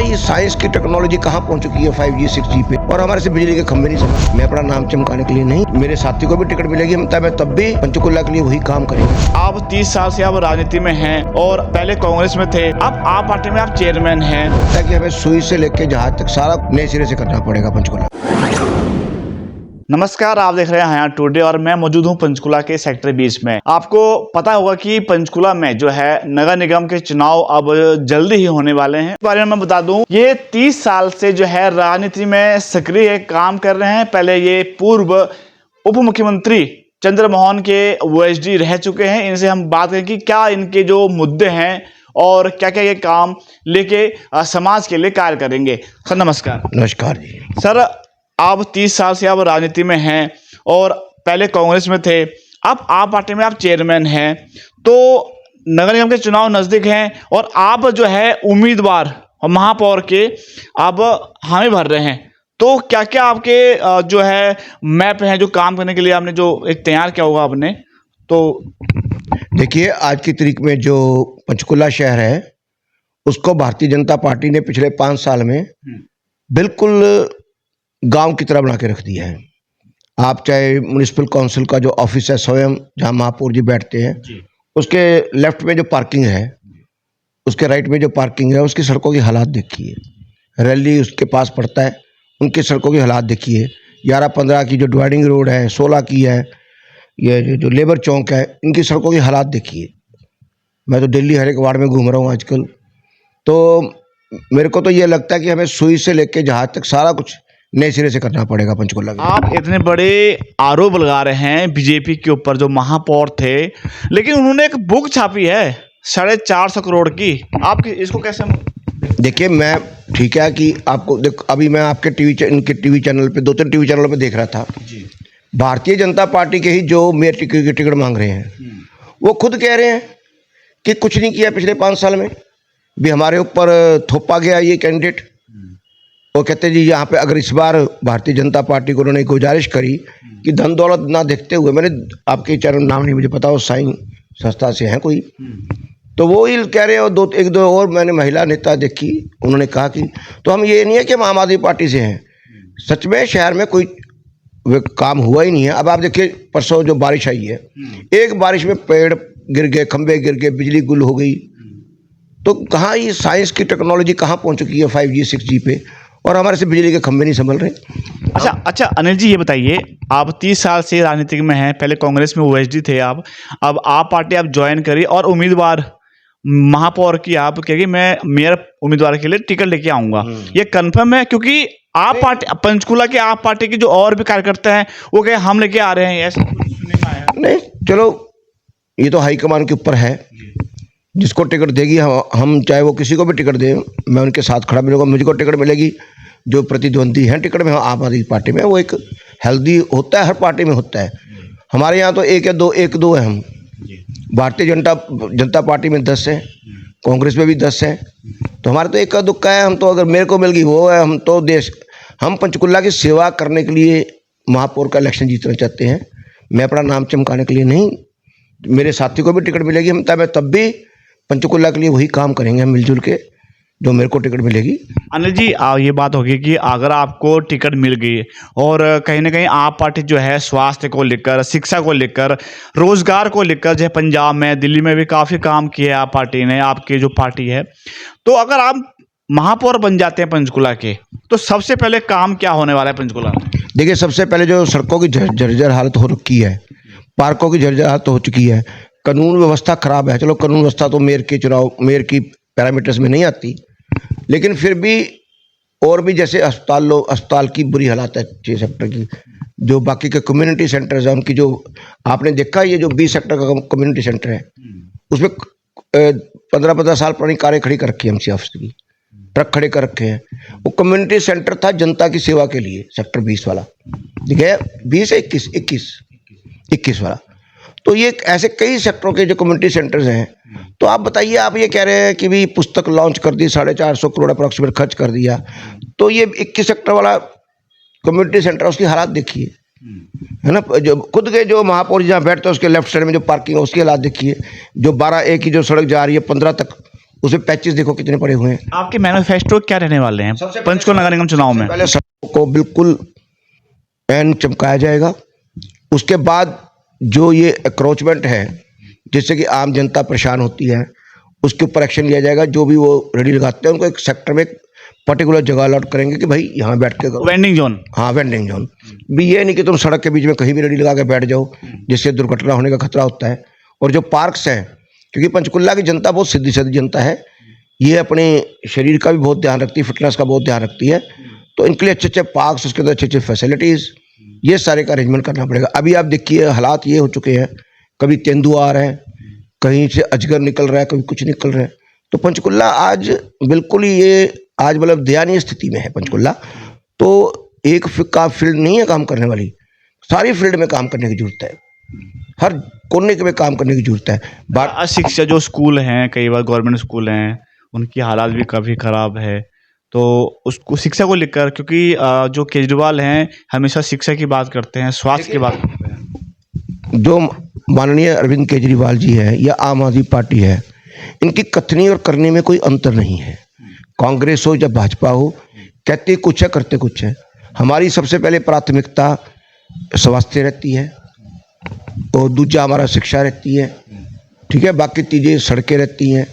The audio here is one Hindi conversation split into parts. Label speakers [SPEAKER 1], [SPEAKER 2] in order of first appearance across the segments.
[SPEAKER 1] ये साइंस की टेक्नोलॉजी कहाँ पहुंच चुकी है 5G 6G पे, और हमारे से बिजली के खंभे नहीं चले। मैं अपना नाम चमकाने के लिए नहीं, मेरे साथी को भी टिकट मिलेगी, मैं तब भी पंचकुला के लिए वही काम करेंगे।
[SPEAKER 2] आप 30 साल से आप राजनीति में हैं और पहले कांग्रेस में थे, अब आप पार्टी में आप चेयरमैन हैं।
[SPEAKER 1] ताकि हमें सुई से लेकर जहाज तक सारा नए सिरे से करना पड़ेगा पंचकुला।
[SPEAKER 2] नमस्कार, आप देख रहे हैं हयात टुडे और मैं मौजूद हूं पंचकुला के सेक्टर 20 में। आपको पता होगा कि पंचकुला में जो है नगर निगम के चुनाव अब जल्दी ही होने वाले हैं। इस बारे में मैं बता दूं, ये 30 साल से जो है राजनीति में सक्रिय काम कर रहे हैं। पहले ये पूर्व उप मुख्यमंत्री चंद्रमोहन के ओएसडी रह चुके हैं। इनसे हम बात करें कि क्या इनके जो मुद्दे हैं और क्या क्या ये काम लेके समाज के लिए कार्य करेंगे। सर नमस्कार।
[SPEAKER 1] नमस्कार जी।
[SPEAKER 2] सर, आप 30 साल से आप राजनीति में हैं और पहले कांग्रेस में थे, अब आप पार्टी में आप चेयरमैन हैं, तो नगर निगम के चुनाव नज़दीक हैं और आप जो है उम्मीदवार महापौर के अब हामी भर रहे हैं। तो क्या क्या आपके जो है मैप हैं जो काम करने के लिए आपने जो एक तैयार किया होगा आपने? तो
[SPEAKER 1] देखिए, आज की तारीख में जो पंचकुला शहर है उसको भारतीय जनता पार्टी ने पिछले 5 साल में बिल्कुल गांव की तरह बना के रख दिया है। आप चाहे म्युनिसिपल काउंसिल का जो ऑफिस है स्वयं, जहां महापौर जी बैठते हैं, उसके लेफ्ट में जो पार्किंग है, उसके राइट में जो पार्किंग है, उसकी सड़कों की हालात देखिए। रैली उसके पास पड़ता है, उनकी सड़कों की हालात देखिए। 11-15 की जो डिवाइडिंग रोड है, 16 की है, ये जो लेबर चौक है, इनकी सड़कों की हालात देखिए। मैं तो दिल्ली हर एक वार्ड में घूम रहा हूँ आजकल, तो मेरे को तो ये लगता है कि हमें सुई से लेकर जहाज तक सारा कुछ नए सिरे से करना पड़ेगा पंचकुला में।
[SPEAKER 2] आप इतने बड़े आरोप लगा रहे हैं बीजेपी के ऊपर, जो महापौर थे, लेकिन उन्होंने एक बुक छापी है 450 करोड़ की। आप इसको कैसे?
[SPEAKER 1] देखिए, मैं ठीक है कि आपको अभी मैं आपके इनके टीवी चैनल पे 2-3 टीवी चैनलों पे देख रहा था। भारतीय जनता पार्टी के ही जो मेयर की टिकट मांग रहे हैं, वो खुद कह रहे हैं कि कुछ नहीं किया पिछले 5 साल में, भी हमारे ऊपर थोपा गया ये कैंडिडेट। वो कहते जी यहाँ पे अगर इस बार भारतीय जनता पार्टी को उन्होंने गुजारिश करी कि धन दौलत ना देखते हुए, मैंने आपके चैनल नाम नहीं मुझे पता, वो साइन संस्था से हैं कोई, तो वो ही कह रहे हैं। और एक दो और मैंने महिला नेता देखी, उन्होंने कहा कि तो हम ये नहीं है कि हम आम आदमी पार्टी से हैं। सच में शहर में कोई काम हुआ ही नहीं है। अब आप देखिए, परसों जो बारिश आई है, एक बारिश में पेड़ गिर गए, खंभे गिर गए, बिजली गुल हो गई। तो कहाँ ये साइंस की टेक्नोलॉजी कहाँ पहुँच चुकी है 5G 6G पे, और हमारे से बिजली के खंभे नहीं संभल रहे।
[SPEAKER 2] अच्छा अनिल जी, ये बताइए, आप 30 साल से राजनीति में हैं, पहले कांग्रेस में ओएसडी थे आप, अब आप पार्टी आप ज्वाइन करी और उम्मीदवार महापौर की आप कहेगी मैं मेयर उम्मीदवार के लिए टिकट लेके आऊंगा, ये कंफर्म है? क्योंकि आप पार्टी पंचकुला के आप पार्टी के जो और भी कार्यकर्ता हैं वो कहे हम लेके आ रहे हैं, ऐसा कुछ सुनने में आया?
[SPEAKER 1] नहीं, चलो ये तो हाईकमान के ऊपर है, जिसको टिकट देगी हम चाहे वो किसी को भी टिकट दे, मैं उनके साथ खड़ा मिलूंगा। मुझको टिकट मिलेगी, जो प्रतिद्वंदी हैं टिकट में आप आदमी पार्टी में, वो एक हेल्दी होता है, हर पार्टी में होता है। हमारे यहाँ तो एक दो है। हम भारतीय जनता पार्टी में 10 हैं, कांग्रेस में भी 10 हैं, तो हमारे तो एक दुक्का है। हम तो अगर मेरे को मिल गई वो है, हम पंचकुला की सेवा करने के लिए महापौर का इलेक्शन जीतना चाहते हैं। मैं अपना नाम चमकाने के लिए नहीं, मेरे साथी को भी टिकट मिलेगी, मैं तब भी पंचकुला के लिए वही काम करेंगे हम मिलजुल के, जो मेरे को टिकट मिलेगी।
[SPEAKER 2] अनिल जी, ये बात होगी कि अगर आपको टिकट मिल गई और कहीं ना कहीं आप पार्टी जो है स्वास्थ्य को लेकर, शिक्षा को लेकर, रोजगार को लेकर, जो है पंजाब में, दिल्ली में भी काफ़ी काम किया आप पार्टी ने, आपकी जो पार्टी है, तो अगर आप महापौर बन जाते हैं पंचकुला के, तो सबसे पहले काम क्या होने वाला है पंचकुला में? देखिए,
[SPEAKER 1] सबसे पहले जो सड़कों की जर्जर हालत हो रखी है, पार्कों की जर्जर हालत हो चुकी है, कानून व्यवस्था खराब है। चलो, कानून व्यवस्था तो मेयर की पैरामीटर्स में नहीं आती, लेकिन फिर भी और भी जैसे अस्पताल की बुरी हालत है 6 सेक्टर की, जो बाकी के कम्युनिटी सेंटर्स हैं उनकी, जो आपने देखा ये जो 20 सेक्टर का कम्युनिटी सेंटर है, उसमें 15-15 साल पुरानी कारें खड़ी कर रखी है, एमसी ऑफिस की ट्रक खड़े कर रखे हैं। वो कम्युनिटी सेंटर था जनता की सेवा के लिए, सेक्टर 20 वाला, देखिए 20 है 21 वाला। तो ये ऐसे कई सेक्टरों के जो कम्युनिटी सेंटर्स हैं, तो आप बताइए, आप ये कह रहे हैं कि भी पुस्तक लॉन्च कर दी, 450 करोड़ अप्रॉक्सीमेट खर्च कर दिया, तो ये 21 सेक्टर वाला कम्युनिटी सेंटर, उसकी हालात देखिए, है ना। जो खुद के जो महापौर जहाँ बैठते हैं उसके लेफ्ट साइड में जो पार्किंग है उसकी हालात देखिए। जो 12A की जो सड़क जा रही है 15 तक, उसमें पैचेस देखो कितने पड़े हुए हैं।
[SPEAKER 2] आपके मैनिफेस्टो क्या रहने वाले हैं पंचकुला नगर निगम चुनाव में?
[SPEAKER 1] पहले सड़कों को बिल्कुल पैन चमकाया जाएगा। उसके बाद जो ये अक्रोचमेंट है जिससे कि आम जनता परेशान होती है, उसके ऊपर एक्शन लिया जाएगा। जो भी वो रेडी लगाते हैं उनको एक सेक्टर में पर्टिकुलर जगह अलॉट करेंगे कि भाई यहाँ बैठ के करो।
[SPEAKER 2] Vending zone.
[SPEAKER 1] हाँ, वेंडिंग जोन भी। ये नहीं कि तुम सड़क के बीच में कहीं भी रेडी लगा के बैठ जाओ, जिससे दुर्घटना होने का खतरा होता है। और जो पार्क्स हैं, क्योंकि पंचकुला की जनता बहुत सीधी सादी जनता है, ये अपने शरीर का भी बहुत ध्यान रखती है, फिटनेस का बहुत ध्यान रखती है, तो इनके लिए अच्छे अच्छे पार्क्स, उसके अंदर अच्छी अच्छी फैसिलिटीज़, ये सारे का अरेंजमेंट करना पड़ेगा। अभी आप देखिए हालात ये हो चुके हैं, कभी तेंदुआ आ रहा है, कहीं से अजगर निकल रहा है, कभी कुछ निकल रहा है। तो पंचकुला आज बिल्कुल ही ये आज मतलब दयनीय स्थिति में है पंचकुला। तो एक का फील्ड नहीं है काम करने वाली, सारी फील्ड में काम करने की जरूरत है, हर कोने में काम करने की जरूरत है।
[SPEAKER 2] शिक्षा जो स्कूल हैं, कई बार गवर्नमेंट स्कूल हैं, उनकी हालात भी काफ़ी ख़राब है। तो उसको शिक्षा को लेकर, क्योंकि जो केजरीवाल हैं हमेशा शिक्षा की बात करते हैं, स्वास्थ्य की बात करते हैं।
[SPEAKER 1] जो माननीय अरविंद केजरीवाल जी है या आम आदमी पार्टी है, इनकी कथनी और करने में कोई अंतर नहीं है। कांग्रेस हो या भाजपा हो, कहते कुछ है करते कुछ है। हमारी सबसे पहले प्राथमिकता स्वास्थ्य रहती है, और दूसरा हमारा शिक्षा रहती है, ठीक है, बाकी चीज़ें सड़कें रहती हैं।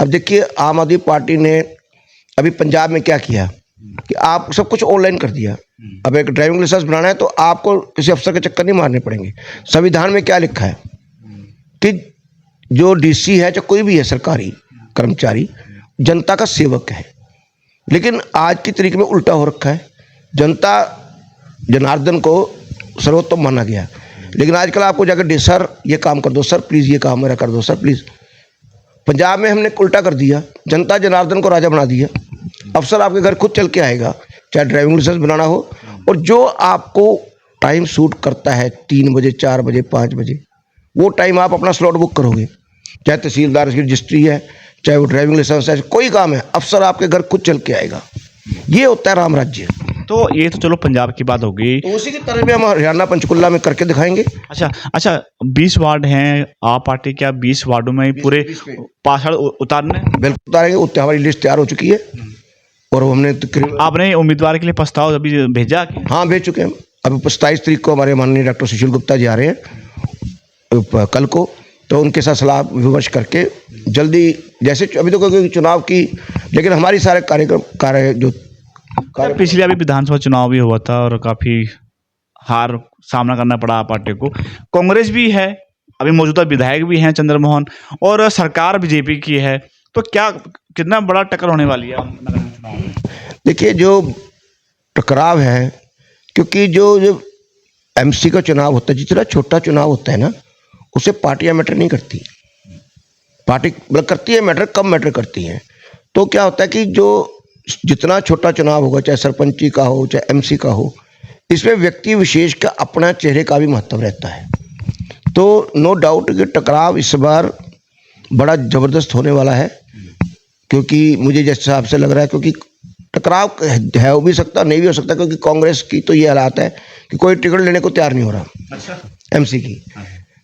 [SPEAKER 1] अब देखिए आम आदमी पार्टी ने अभी पंजाब में क्या किया कि आप सब कुछ ऑनलाइन कर दिया। अब एक ड्राइविंग लाइसेंस बनाना है तो आपको किसी अफसर के चक्कर नहीं मारने पड़ेंगे। संविधान में क्या लिखा है कि जो डीसी है, चाहे कोई भी है सरकारी कर्मचारी, जनता का सेवक है। लेकिन आज की तरीके में उल्टा हो रखा है, जनता जनार्दन को सर्वोत्तम माना गया, लेकिन आजकल आपको जाकर सर ये काम कर दो, सर प्लीज़ ये काम मेरा कर दो, सर प्लीज़। पंजाब में हमने उल्टा कर दिया, जनता जनार्दन को राजा बना दिया। अफसर आपके घर खुद चल के आएगा, चाहे ड्राइविंग लाइसेंस बनाना हो, और जो आपको टाइम सूट करता है 3 बजे 4 बजे 5 बजे, वो टाइम आप अपना स्लॉट बुक करोगे। चाहे तहसीलदार की रजिस्ट्री है, चाहे वो ड्राइविंग लाइसेंस है, कोई काम है, अफसर आपके घर खुद चल के आएगा। ये होता है राम राज्य।
[SPEAKER 2] तो ये तो चलो पंजाब की बात होगी,
[SPEAKER 1] तो उसी की तरह भी हम हरियाणा पंचकुला में करके दिखाएंगे।
[SPEAKER 2] अच्छा 20 वार्ड हैं आप पार्टी के, 20 वार्डों में पूरे पासड़ उतारने?
[SPEAKER 1] बिल्कुल उतारेंगे, हमारी लिस्ट तैयार हो चुकी है, और हमने
[SPEAKER 2] आपने उम्मीदवार के लिए प्रस्ताव अभी भेजा?
[SPEAKER 1] हाँ, भेज चुके हैं। अभी 27 तारीख को हमारे माननीय डॉक्टर सुशील गुप्ता जी आ रहे हैं कल को, तो उनके साथ सलाह विमर्श करके जल्दी, जैसे अभी तो कोई चुनाव की, लेकिन हमारी सारे
[SPEAKER 2] पिछले अभी विधानसभा चुनाव भी हुआ था और काफ़ी हार सामना करना पड़ा आप पार्टी को। कांग्रेस भी है, अभी मौजूदा विधायक भी हैं चंद्रमोहन, और सरकार बीजेपी की है, तो क्या कितना बड़ा टक्कर होने वाली है नगर निगम चुनाव में?
[SPEAKER 1] देखिए जो टकराव है, क्योंकि जो एमसी का चुनाव होता है, जितना छोटा चुनाव होता है ना, उससे पार्टियां मैटर नहीं करती। पार्टी करती है मैटर, कम मैटर करती हैं। तो क्या होता है कि जो जितना छोटा चुनाव होगा, चाहे सरपंची का हो चाहे एमसी का हो, इसमें व्यक्ति विशेष का अपना चेहरे का भी महत्व रहता है। तो नो डाउट कि टकराव इस बार बड़ा ज़बरदस्त होने वाला है, क्योंकि मुझे जिस हिसाब से लग रहा है, क्योंकि टकराव है हो भी सकता, नहीं भी हो सकता, क्योंकि कांग्रेस की तो ये हालात है कि कोई टिकट लेने को तैयार नहीं हो रहा।
[SPEAKER 2] अच्छा।
[SPEAKER 1] एमसी की,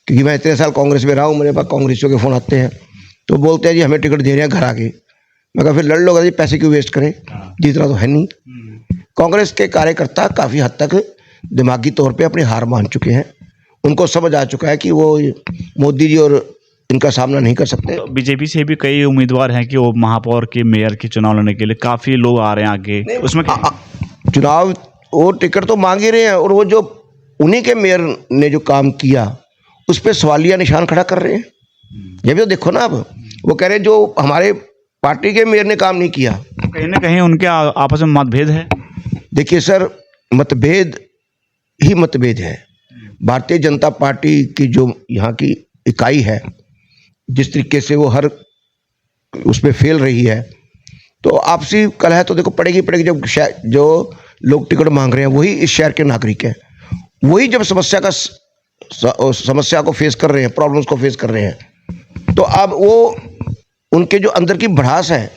[SPEAKER 1] क्योंकि मैं इतने साल कांग्रेस में रहा हूँ, मेरे पास कांग्रेसियों के फ़ोन आते हैं, तो बोलते हैं जी हमें टिकट दे रहे हैं घर आके। मैं कहा फिर लड़ लो जी, पैसे क्यों वेस्ट करें, जीतना तो है नहीं। कांग्रेस के कार्यकर्ता काफ़ी हद तक दिमागी तौर पे अपनी हार मान चुके हैं। उनको समझ आ चुका है कि वो मोदी जी और इनका सामना नहीं कर सकते।
[SPEAKER 2] तो बीजेपी से भी कई उम्मीदवार हैं कि वो महापौर के, मेयर के चुनाव लड़ने के लिए काफ़ी लोग आ रहे हैं आगे। उसमें
[SPEAKER 1] चुनाव वो टिकट तो मांग ही रहे हैं, और वो जो उन्हीं के मेयर ने जो काम किया उस पर सवालिया निशान खड़ा कर रहे हैं। ये भी तो देखो ना, अब वो कह रहे हैं जो हमारे पार्टी के मेयर ने काम नहीं किया।
[SPEAKER 2] कहीं ना कहीं उनके आपस में मतभेद है।
[SPEAKER 1] देखिए सर, मतभेद ही मतभेद है। भारतीय जनता पार्टी की जो यहाँ की इकाई है, जिस तरीके से वो हर उसमें फेल रही है, तो आपसी कलह तो देखो पड़ेगी पड़ेगी। जब जो लोग टिकट मांग रहे हैं वही इस शहर के नागरिक हैं, वही जब समस्या को फेस कर रहे हैं, प्रॉब्लम्स को फेस कर रहे हैं, तो अब वो उनके जो अंदर की भड़ास है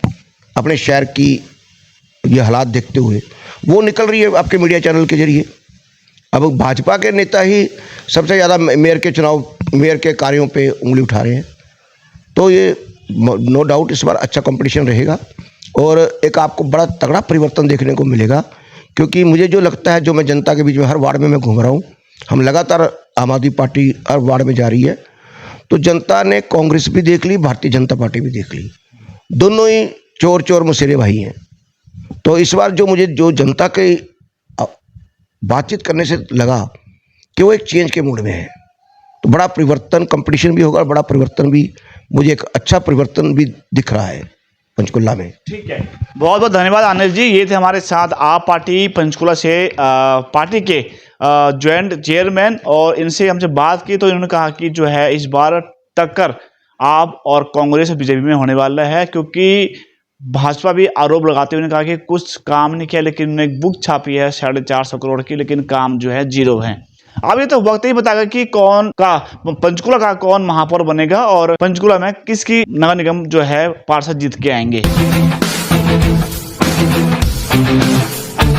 [SPEAKER 1] अपने शहर की, ये हालात देखते हुए वो निकल रही है आपके मीडिया चैनल के जरिए। अब भाजपा के नेता ही सबसे ज़्यादा मेयर के कार्यों पे उंगली उठा रहे हैं। तो ये नो डाउट इस बार अच्छा कंपटीशन रहेगा और एक आपको बड़ा तगड़ा परिवर्तन देखने को मिलेगा, क्योंकि मुझे जो लगता है, जो मैं जनता के बीच में हर वार्ड में मैं घूम रहा हूँ, हम लगातार आम आदमी पार्टी हर वार्ड में जा रही है, तो जनता ने कांग्रेस भी देख ली, भारतीय जनता पार्टी भी देख ली, दोनों ही चोर चोर मुसेरे भाई हैं। तो इस बार जो जनता के बातचीत करने से लगा कि वो एक चेंज के मूड में है, तो बड़ा परिवर्तन, कंपटीशन भी होगा, बड़ा परिवर्तन भी, मुझे एक अच्छा परिवर्तन भी दिख रहा है पंचकुला में।
[SPEAKER 2] ठीक है, बहुत बहुत धन्यवाद अनिल जी। ये थे हमारे साथ आप पार्टी पंचकुला से पार्टी के ज्वाइंट चेयरमैन, और इनसे हमसे बात की तो इन्होंने कहा कि जो है इस बार टक्कर आप और कांग्रेस और बीजेपी में होने वाला है, क्योंकि भाजपा भी आरोप लगाते हुए कहा कि कुछ काम नहीं किया, लेकिन उन्होंने एक बुक छापी है 450 करोड़ की, लेकिन काम जो है जीरो है। अब ये तो वक्त ही बताएगा कि पंचकुला का कौन महापौर बनेगा और पंचकुला में किसकी नगर निगम जो है पार्षद जीत के आएंगे।